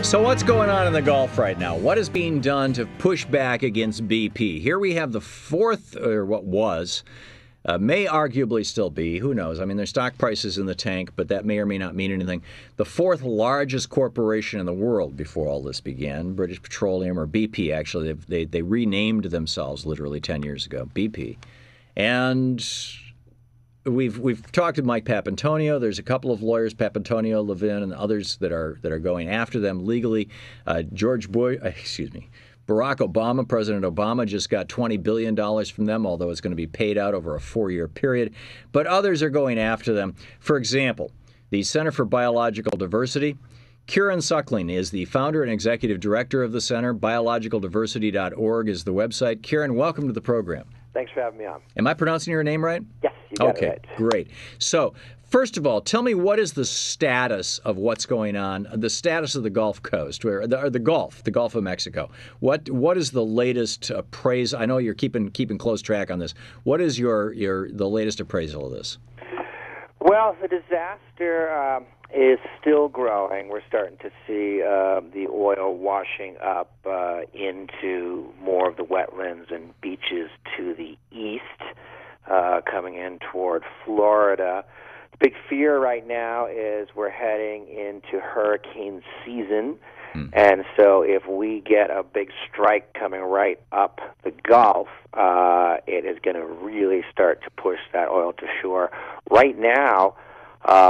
So what's going on in the Gulf right now? What is being done to push back against BP? Here we have the fourth, or what was, may arguably still be, who knows? I mean, their stock price is in the tank, but that may or may not mean anything. The fourth largest corporation in the world before all this began, British Petroleum, or BP actually, they renamed themselves literally 10 years ago, BP. And we've talked to Mike Papantonio. There's a couple of lawyers, Papantonio, Levin, and others that are going after them legally. Barack Obama, President Obama, just got $20 billion from them, although it's going to be paid out over a 4-year period. But others are going after them. For example, the Center for Biological Diversity. Kieran Suckling is the founder and executive director of the center. Biologicaldiversity.org is the website. Kieran, welcome to the program. Thanks for having me on. Am I pronouncing your name right? Yes, you got it right. Okay, great. So, first of all, tell me what is the status of what's going on, the status of the Gulf Coast, or the Gulf of Mexico. What is the latest appraisal? I know you're keeping close track on this. What is the latest appraisal of this? Well, the disaster is still growing. We're starting to see the oil washing up into more of the wetlands and beaches to the east, coming in toward Florida. The big fear right now is we're heading into hurricane season, and so if we get a big strike coming right up the Gulf, it is going to really start to push that oil to shore. Right now,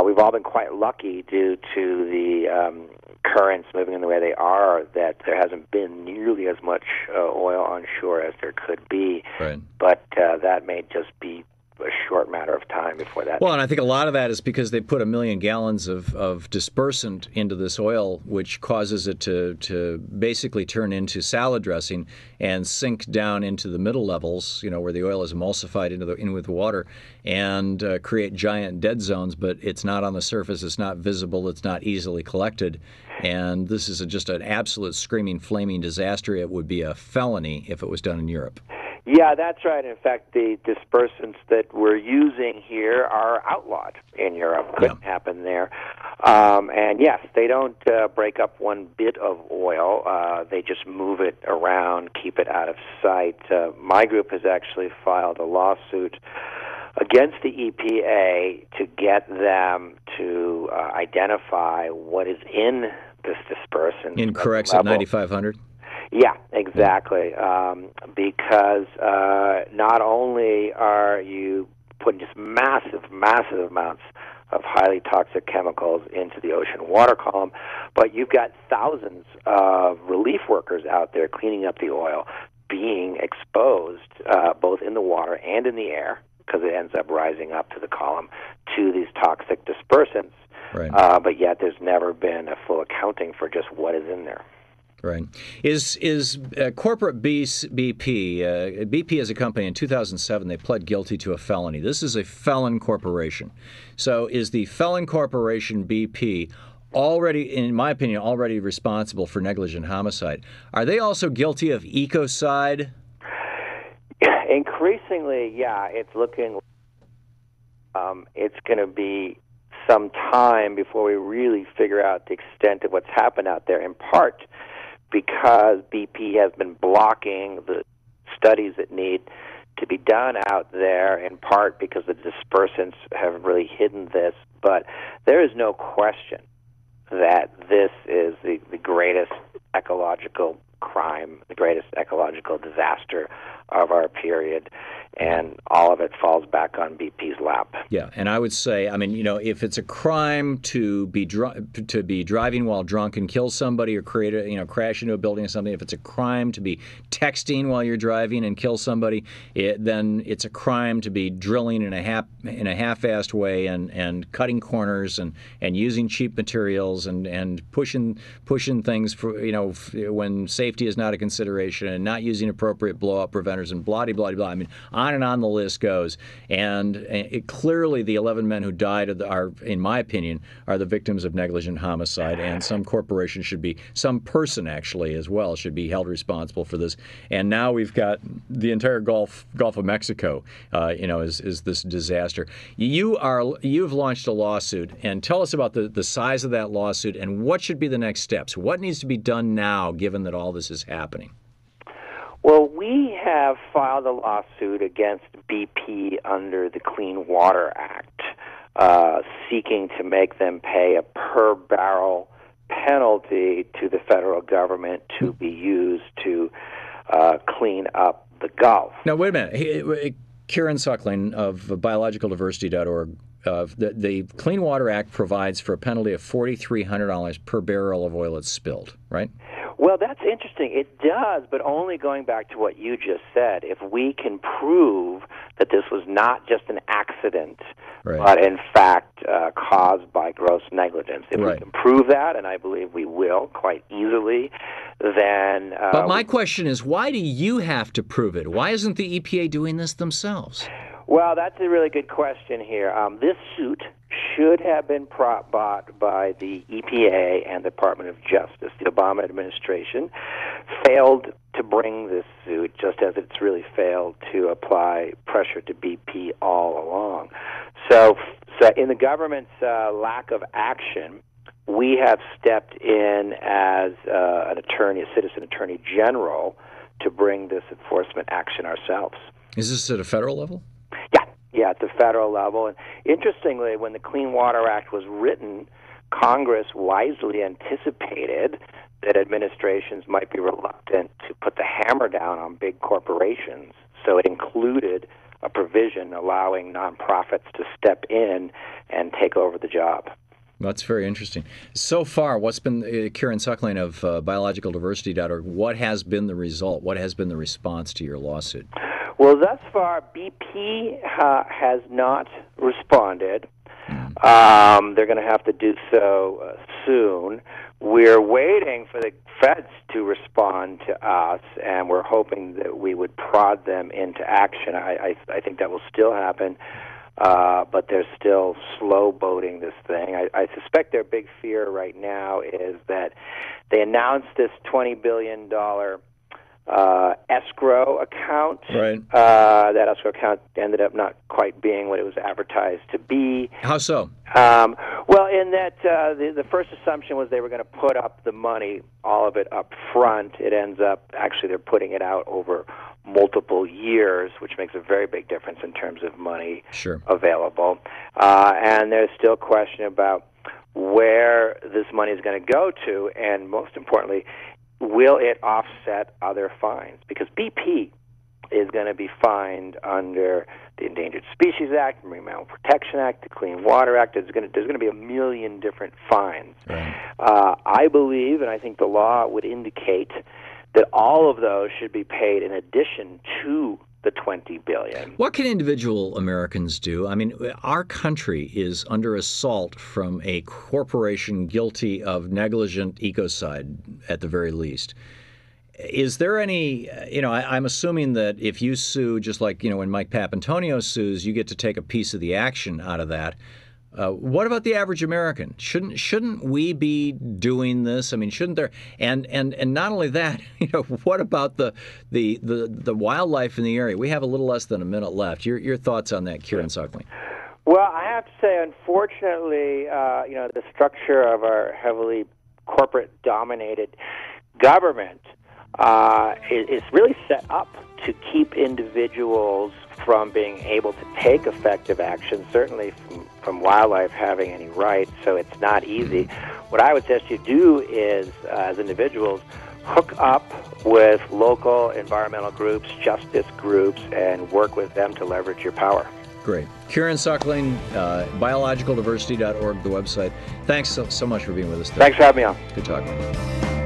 we've all been quite lucky due to the currents moving in the way they are, that there hasn't been nearly as much oil on shore as there could be. Right. But that may just be a short matter of time before that. Well, and I think a lot of that is because they put 1 million gallons of dispersant into this oil, which causes it to basically turn into salad dressing and sink down into the middle levels, where the oil is emulsified in with water, and create giant dead zones. But it's not on the surface, it's not visible, it's not easily collected. And this is just an absolute screaming, flaming disaster. It would be a felony if it was done in Europe. Yeah, that's right. In fact, the dispersants that we're using here are outlawed in Europe. Couldn't happen there. And yes, they don't break up one bit of oil. They just move it around, keep it out of sight. My group has actually filed a lawsuit against the EPA to get them to identify what is in this dispersant. Incorrect at 9,500? Yeah, exactly. Because not only are you putting just massive amounts of highly toxic chemicals into the ocean water column, but you've got thousands of relief workers out there cleaning up the oil being exposed, both in the water and in the air, because it ends up rising up to the column, to these toxic dispersants. Right. But yet there's never been a full accounting for just what is in there. Right. Is corporate BP, BP as a company in 2007, they pled guilty to a felony. This is a felon corporation. So is the felon corporation BP already, in my opinion, already responsible for negligent homicide? Are they also guilty of ecocide? Increasingly, yeah. It's looking, it's going to be some time before we really figure out the extent of what's happened out there, in part because BP has been blocking the studies that need to be done out there, in part because the dispersants have really hidden this. But there is no question that this is the greatest ecological crime, the greatest ecological disaster of our period, and all of it falls back on BP's lap. Yeah, and I would say, if it's a crime to be driving while drunk and kill somebody, or crash into a building or something, if it's a crime to be texting while you're driving and kill somebody, then it's a crime to be drilling in a half-assed way and cutting corners and using cheap materials and pushing things for when safety is not a consideration, and not using appropriate blow-up preventers preventers, and blah, blah, blah. I mean, on and on the list goes. And clearly the 11 men who died are, in my opinion, are the victims of negligent homicide, and some corporation should be, some person actually as well, should be held responsible for this. And now we've got the entire Gulf of Mexico, is this disaster. You've launched a lawsuit, and tell us about the size of that lawsuit and what should be the next steps. What needs to be done now, given that all this is happening? Well, we have filed a lawsuit against BP under the Clean Water Act, seeking to make them pay a per-barrel penalty to the federal government to be used to clean up the Gulf. Now, wait a minute. Kieran Suckling of biologicaldiversity.org, the Clean Water Act provides for a penalty of $4,300 per barrel of oil that's spilled, right? Well, that's interesting. It does, but only going back to what you just said. If we can prove that this was not just an accident, right, but in fact caused by gross negligence. If we can prove that, and I believe we will quite easily, then... but my question is, why do you have to prove it? Why isn't the EPA doing this themselves? Well, that's a really good question here. This suit should have been brought by the EPA and the Department of Justice. The Obama administration failed to bring this suit, just as it's really failed to apply pressure to BP all along. So in the government's lack of action, we have stepped in as an attorney, a citizen attorney general, to bring this enforcement action ourselves. Is this at a federal level? Yeah, at the federal level. And interestingly, when the Clean Water Act was written, Congress wisely anticipated that administrations might be reluctant to put the hammer down on big corporations. So it included a provision allowing nonprofits to step in and take over the job. That's very interesting. So far, what's been, Kieran Suckling of biologicaldiversity.org, what has been the result? What has been the response to your lawsuit? Well, thus far, BP has not responded. They're going to have to do so soon. We're waiting for the feds to respond to us, and we're hoping that we would prod them into action. I think that will still happen, but they're still slow-boating this thing. I suspect their big fear right now is that they announced this $20 billion escrow account. Right. That escrow account ended up not quite being what it was advertised to be. How so? Well, in that the first assumption was they were going to put up the money, all of it up front. It ends up, actually, they're putting it out over multiple years, which makes a very big difference in terms of money available. And there's still question about where this money is going to go to, and most importantly, will it offset other fines? Because BP is going to be fined under the Endangered Species Act, the Marine Mammal Protection Act, the Clean Water Act. There's going to be a million different fines. Right. I believe, and I think the law would indicate, that all of those should be paid in addition to the $20 billion. What can individual Americans do? I mean, our country is under assault from a corporation guilty of negligent ecocide, at the very least. Is there any, I'm assuming that if you sue, just like, when Mike Papantonio sues, you get to take a piece of the action out of that. What about the average American? Shouldn't we be doing this? I mean, shouldn't there? And not only that, what about the wildlife in the area? We have a little less than a minute left. Your thoughts on that, Kieran Suckling? Well, I have to say, unfortunately, the structure of our heavily corporate-dominated government is really set up to keep individuals from being able to take effective action, certainly from wildlife having any rights, so it's not easy. What I would suggest you do is, as individuals, hook up with local environmental groups, justice groups, and work with them to leverage your power. Great. Kieran Suckling, biologicaldiversity.org, the website. Thanks so much for being with us today. Thanks for having me on. Good talking with you.